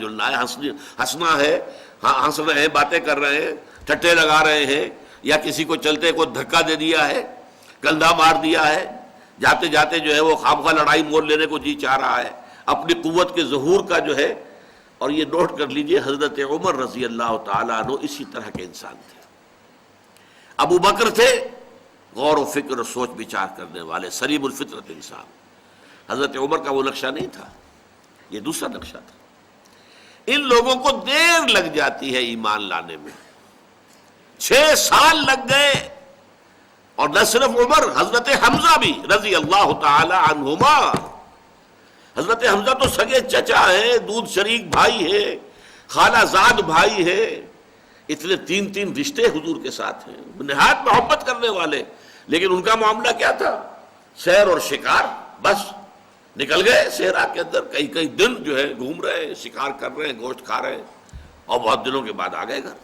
جلنا ہے، ہنسنا ہے، ہنس رہے ہیں، باتیں کر رہے ہیں، ٹھٹے لگا رہے ہیں، یا کسی کو چلتے کو دھکا دے دیا ہے، کندھا مار دیا ہے، جاتے جاتے جو ہے وہ خامخواہ لڑائی مول لینے کو جی چاہ رہا ہے اپنی قوت کے ظہور کا جو ہے. اور یہ نوٹ کر لیجئے حضرت عمر رضی اللہ تعالیٰ عنہ اسی طرح کے انسان تھے. ابو بکر تھے غور و فکر اور سوچ بچار کرنے والے، سلیم الفطرت انسان. حضرت عمر کا وہ نقشہ نہیں تھا، یہ دوسرا نقشہ تھا. ان لوگوں کو دیر لگ جاتی ہے ایمان لانے میں، 6 سال لگ گئے. اور نہ صرف عمر، حضرت حمزہ بھی رضی اللہ تعالی عنہما. حضرت حمزہ تو سگے چچا ہیں، دودھ شریک بھائی ہے، خالہ زاد بھائی ہے، اتنے 3 رشتے حضور کے ساتھ ہیں، نہایت محبت کرنے والے. لیکن ان کا معاملہ کیا تھا؟ سیر اور شکار. بس نکل گئے صحرا کے اندر، کئی دن جو ہے گھوم رہے ہیں، شکار کر رہے ہیں، گوشت کھا رہے ہیں، اور بہت دنوں کے بعد آ گئے گھر.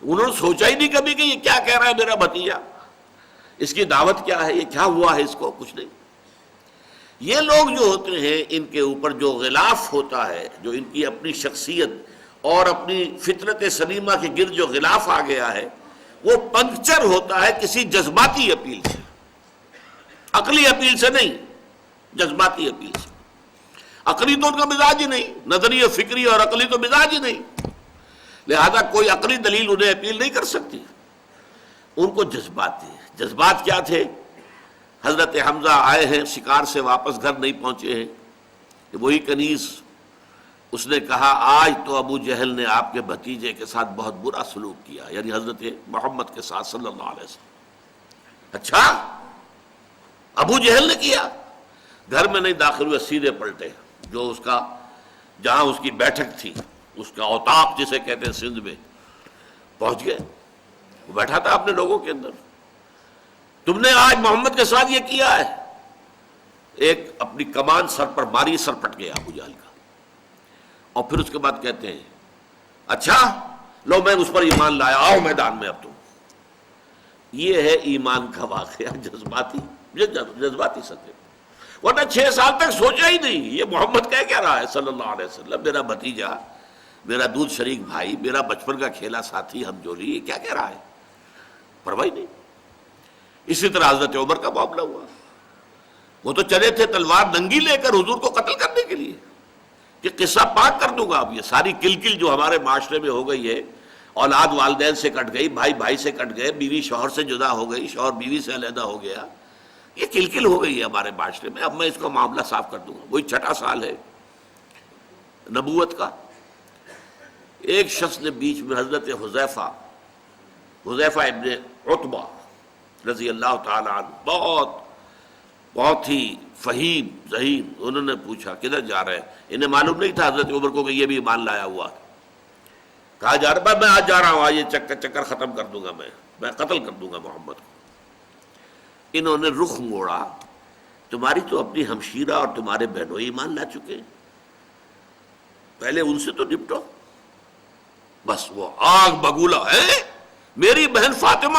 انہوں نے سوچا ہی نہیں کبھی کہ یہ کیا کہہ رہا ہے میرا بھتیجا، اس کی دعوت کیا ہے، یہ کیا ہوا ہے اس کو، کچھ نہیں. یہ لوگ جو ہوتے ہیں ان کے اوپر جو غلاف ہوتا ہے، جو ان کی اپنی شخصیت اور اپنی فطرت سلیمہ کے گرد جو غلاف آ گیا ہے، وہ پنکچر ہوتا ہے کسی جذباتی اپیل سے، عقلی اپیل سے نہیں، جذباتی اپیل سے. عقلی تو ان کا مزاج ہی نہیں، نظری فکری اور عقلی تو مزاج ہی نہیں، لہذا کوئی عقلی دلیل انہیں اپیل نہیں کر سکتی. ان کو جذباتی ہے. جذبات کیا تھے؟ حضرت حمزہ آئے ہیں شکار سے واپس، گھر نہیں پہنچے ہیں. وہی کنیز اس نے کہا آج تو ابو جہل نے آپ کے بھتیجے کے ساتھ بہت برا سلوک کیا، یعنی حضرت محمد کے ساتھ صلی اللہ علیہ وسلم. اچھا ابو جہل نے کیا؟ گھر میں نہیں داخل ہوئے، سیدھے پلٹے. جو اس کا جہاں اس کی بیٹھک تھی، اس کا اوطاق جسے کہتے ہیں سندھ میں، پہنچ گئے. وہ بیٹھا تھا اپنے لوگوں کے اندر. تم نے آج محمد کے ساتھ یہ کیا ہے. ایک اپنی کمان سر پر ماری، سر پٹ گیا ابو جہل کا. اور پھر اس کے بعد کہتے ہیں اچھا لو میں اس پر ایمان لایا، آؤ میدان میں اب تم. یہ ہے ایمان کا واقعہ، جذباتی سطح. ورنہ 6 سال تک سوچا ہی نہیں یہ محمد کہہ کیا رہا ہے صلی اللہ علیہ وسلم، میرا بھتیجا، میرا دودھ شریک بھائی، میرا بچپن کا کھیلا ساتھی، ہم جولی، یہ کیا کہہ رہا ہے، پرواہ نہیں. اسی طرح حضرت عمر کا معاملہ ہوا. وہ تو چلے تھے تلوار ننگی لے کر حضور کو قتل کرنے کے لیے کہ قصہ پاک کر دوں گا. اب یہ ساری کلکل جو ہمارے معاشرے میں ہو گئی ہے، اولاد والدین سے کٹ گئی، بھائی بھائی سے کٹ گئے، بیوی شوہر سے جدا ہو گئی، شوہر بیوی سے علیحدہ ہو گیا، یہ کلکل ہو گئی ہے ہمارے معاشرے میں. اب میں اس کو معاملہ صاف کر دوں گا. وہی 6واں سال ہے نبوت کا. ایک شخص نے بیچ میں حضرت حذیفہ ابن عتبہ رضی اللہ تعالی عنہ، بہت ہی فہیم ذہین، انہوں نے پوچھا کدھر جا رہے ہیں. انہیں معلوم نہیں تھا حضرت عمر کو کہ یہ بھی ایمان لایا ہوا. کہا جا رہا ہے میں آج جا رہا ہوں، یہ چکر ختم کر دوں گا، میں قتل کر دوں گا محمد کو. انہوں نے رخ موڑا، تمہاری تو اپنی ہمشیرہ اور تمہارے بہنوئی ایمان لا چکے ہیں، پہلے ان سے تو نپٹو. بس وہ آگ بگولا ہے، میری بہن فاطمہ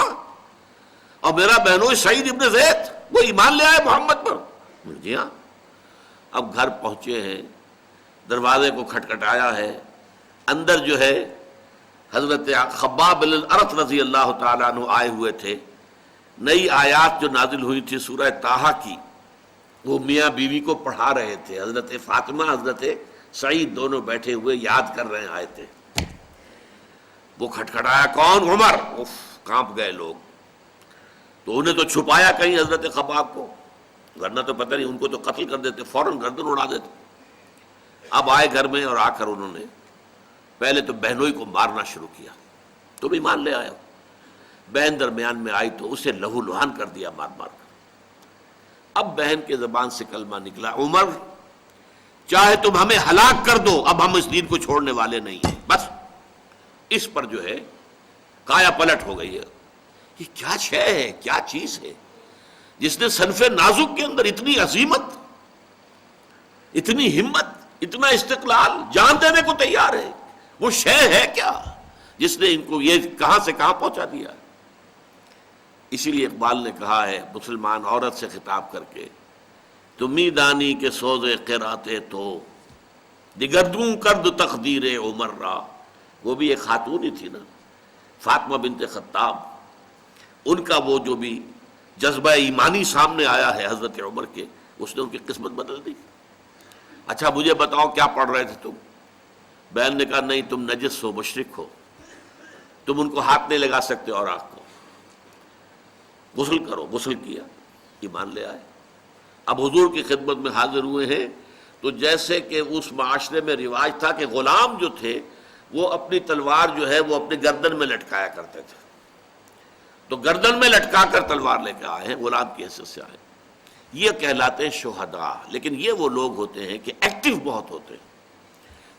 اور میرا بہنوئی سعید ابن زید وہ ایمان لے آئے محمد پر. جی ہاں. اب گھر پہنچے ہیں، دروازے کو کھٹکھٹایا ہے، اندر جو ہے حضرت خباب بن الارت رضی اللہ تعالیٰ عنہ آئے ہوئے تھے. نئی آیات جو نازل ہوئی تھی سورہ طٰہٰ کی، وہ میاں بیوی کو پڑھا رہے تھے. حضرت فاطمہ، حضرت سعید دونوں بیٹھے ہوئے یاد کر رہے آئے تھے. وہ کھٹکھٹایا، کون؟ عمر. اف، کانپ گئے لوگ. تو انہیں تو چھپایا کہیں حضرت خباب کو، ورنہ تو پتہ نہیں ان کو تو قتل کر دیتے، فوراً گردن اڑا دیتے. اب آئے گھر میں اور آ کر انہوں نے پہلے تو بہنوئی کو مارنا شروع کیا. تم ایمان لے آئے ہو. بہن درمیان میں آئی تو اسے لہو لہان کر دیا مار مار کر. اب بہن کے زبان سے کلمہ نکلا، عمر چاہے تم ہمیں ہلاک کر دو، اب ہم اس دین کو چھوڑنے والے نہیں ہیں. بس اس پر جو ہے کایا پلٹ ہو گئی ہے. یہ کیا شے ہے، کیا چیز ہے جس نے صنف نازک کے اندر اتنی عظیمت، اتنی ہمت، اتنا استقلال، جان دینے کو تیار ہے. وہ شے ہے کیا جس نے ان کو یہ کہاں سے کہاں پہنچا دیا. اسی لیے اقبال نے کہا ہے مسلمان عورت سے خطاب کر کے، تمی دانی کے سوز قراتِ تو دگردوں کرد تقدیر عمر را، وہ بھی ایک خاتون ہی تھی نا، فاطمہ بنت خطاب، ان کا وہ جو بھی جذبہ ایمانی سامنے آیا ہے حضرت عمر کے، اس نے ان کی قسمت بدل دی۔ اچھا مجھے بتاؤ کیا پڑھ رہے تھے تم؟ بہن نے کہا نہیں، تم نجس ہو، مشرک ہو، تم ان کو ہاتھ نہیں لگا سکتے اور آنکھ کو، غسل کرو۔ غسل کیا، ایمان لے آئے۔ اب حضور کی خدمت میں حاضر ہوئے ہیں تو جیسے کہ اس معاشرے میں رواج تھا کہ غلام جو تھے وہ اپنی تلوار جو ہے وہ اپنی گردن میں لٹکایا کرتے تھے، تو گردن میں لٹکا کر تلوار لے کے آئے ہیں، غلام کی حیثیت سے آئے، یہ کہلاتے ہیں شہداء۔ لیکن یہ وہ لوگ ہوتے ہیں کہ ایکٹیو بہت ہوتے ہیں،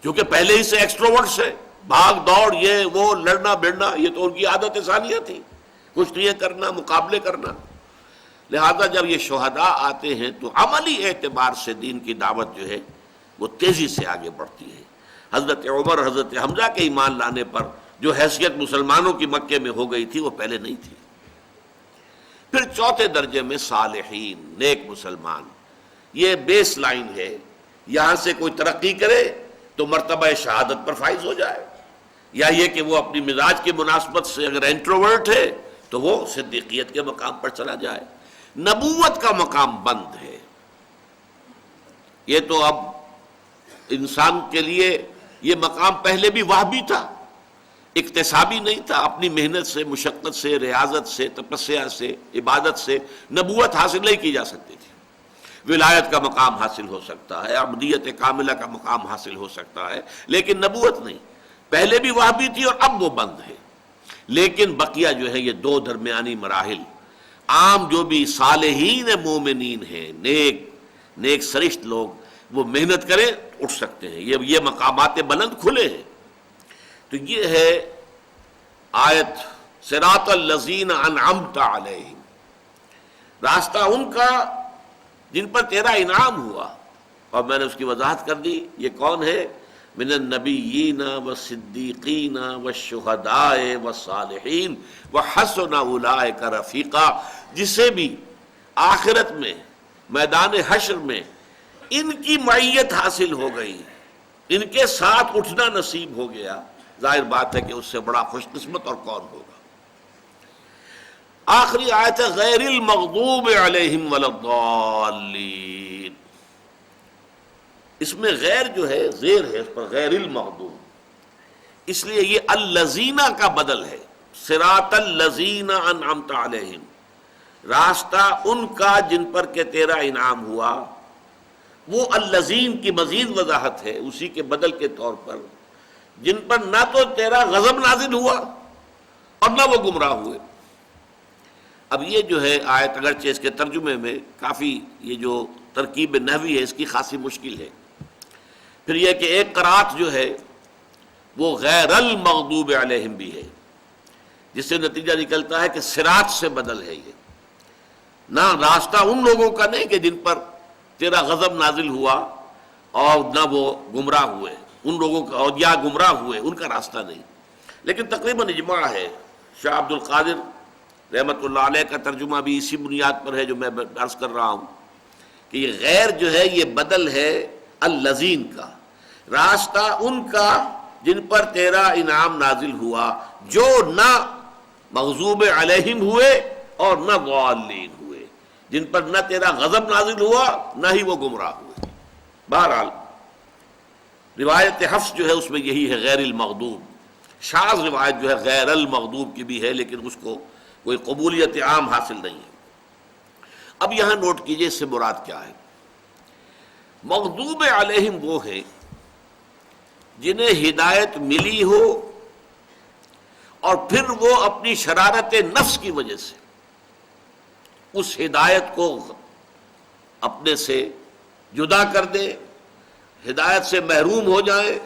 کیونکہ پہلے ہی سے ایکسٹروورٹس ہیں، بھاگ دوڑ، یہ وہ لڑنا بھڑنا، یہ تو ان کی عادت ثانیہ تھی، کشتیاں کرنا، مقابلے کرنا۔ لہذا جب یہ شہداء آتے ہیں تو عملی اعتبار سے دین کی دعوت جو ہے وہ تیزی سے آگے بڑھتی ہے۔ حضرت عمر، حضرت حمزہ کے ایمان لانے پر جو حیثیت مسلمانوں کی مکے میں ہو گئی تھی وہ پہلے نہیں تھی۔ پھر چوتھے درجے میں صالحین، نیک مسلمان، یہ بیس لائن ہے، یہاں سے کوئی ترقی کرے تو مرتبہ شہادت پر فائز ہو جائے، یا یہ کہ وہ اپنی مزاج کی مناسبت سے اگر انٹروورٹ ہے تو وہ صدیقیت کے مقام پر چلا جائے۔ نبوت کا مقام بند ہے، یہ تو اب انسان کے لیے یہ مقام پہلے بھی وہابی تھا، اکتسابی نہیں تھا، اپنی محنت سے، مشقت سے، ریاضت سے، تپسیا سے، عبادت سے نبوت حاصل نہیں کی جا سکتی تھی۔ ولایت کا مقام حاصل ہو سکتا ہے، عبدیت کاملہ کا مقام حاصل ہو سکتا ہے، لیکن نبوت نہیں، پہلے بھی وہابی تھی اور اب وہ بند ہے۔ لیکن بقیہ جو ہے یہ دو درمیانی مراحل، عام جو بھی صالحین مومنین ہیں، نیک سرشت لوگ، وہ محنت کریں اٹھ سکتے ہیں، یہ مقامات بلند کھلے ہیں۔ تو یہ ہے آیت صراط الذین انعمت علیہم، راستہ ان کا جن پر تیرا انعام ہوا، اور میں نے اس کی وضاحت کر دی، یہ کون ہے؟ من النبیین والصدیقین والشہداء والصالحین وحسن اولئک رفیقا، جسے بھی آخرت میں میدان حشر میں ان کی معیت حاصل ہو گئی، ان کے ساتھ اٹھنا نصیب ہو گیا، ظاہر بات ہے کہ اس سے بڑا خوش قسمت اور کون ہوگا۔ آخری آیت ہے غیر المغضوب علیہم ولا الضالین، اس میں غیر جو ہے زیر ہے، اس پر غیر المغضوب، اس لیے یہ الذین کا بدل ہے، صراط الذین انعمت علیہم، راستہ ان کا جن پر کہ تیرا انعام ہوا۔ وہ الذین کی مزید وضاحت ہے اسی کے بدل کے طور پر، جن پر نہ تو تیرا غضب نازل ہوا اور نہ وہ گمراہ ہوئے۔ اب یہ جو ہے آیت اگرچہ اس کے ترجمے میں کافی یہ جو ترکیب نحوی ہے اس کی خاصی مشکل ہے۔ پھر یہ کہ ایک قرات جو ہے وہ غیر المغضوب علیہم بھی ہے، جس سے نتیجہ نکلتا ہے کہ صراط سے بدل ہے، یہ نہ راستہ ان لوگوں کا نہیں کہ جن پر تیرا غضب نازل ہوا اور نہ وہ گمراہ ہوئے، ان لوگوں کا اور یا گمراہ ہوئے ان کا راستہ نہیں۔ لیکن تقریباً اجماع ہے، شاہ عبد القادر رحمۃ اللہ علیہ کا ترجمہ بھی اسی بنیاد پر ہے جو میں عرض کر رہا ہوں کہ یہ غیر جو ہے یہ بدل ہے الذین کا، راستہ ان کا جن پر تیرا انعام نازل ہوا، جو نہ مغضوب علیہم ہوئے اور نہ ضالین ہوئے، جن پر نہ تیرا غضب نازل ہوا نہ ہی وہ گمراہ ہوئے۔ بہرحال روایت حفص جو ہے اس میں یہی ہے غیر المغضوب، شاذ روایت جو ہے غیر المغضوب کی بھی ہے لیکن اس کو کوئی قبولیت عام حاصل نہیں ہے۔ اب یہاں نوٹ کیجئے اس سے مراد کیا ہے۔ مغضوب علیہم وہ ہے جنہیں ہدایت ملی ہو اور پھر وہ اپنی شرارت نفس کی وجہ سے اس ہدایت کو اپنے سے جدا کر دے، ہدایت سے محروم ہو جائیں،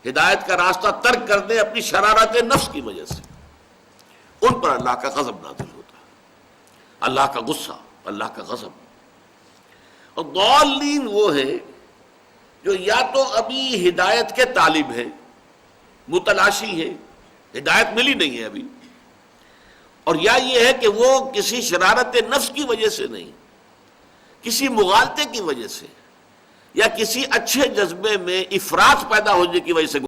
ہدایت کا راستہ ترک کر دیں اپنی شرارت نفس کی وجہ سے، ان پر اللہ کا غضب نازل ہوتا ہے، اللہ کا غصہ، اللہ کا غضب۔ اور ضالین وہ ہے جو یا تو ابھی ہدایت کے طالب ہیں، متلاشی ہیں، ہدایت ملی نہیں ہے ابھی، اور یا یہ ہے کہ وہ کسی شرارت نفس کی وجہ سے نہیں، کسی مغالطے کی وجہ سے یا کسی اچھے جذبے میں افراط پیدا ہونے کی وجہ سے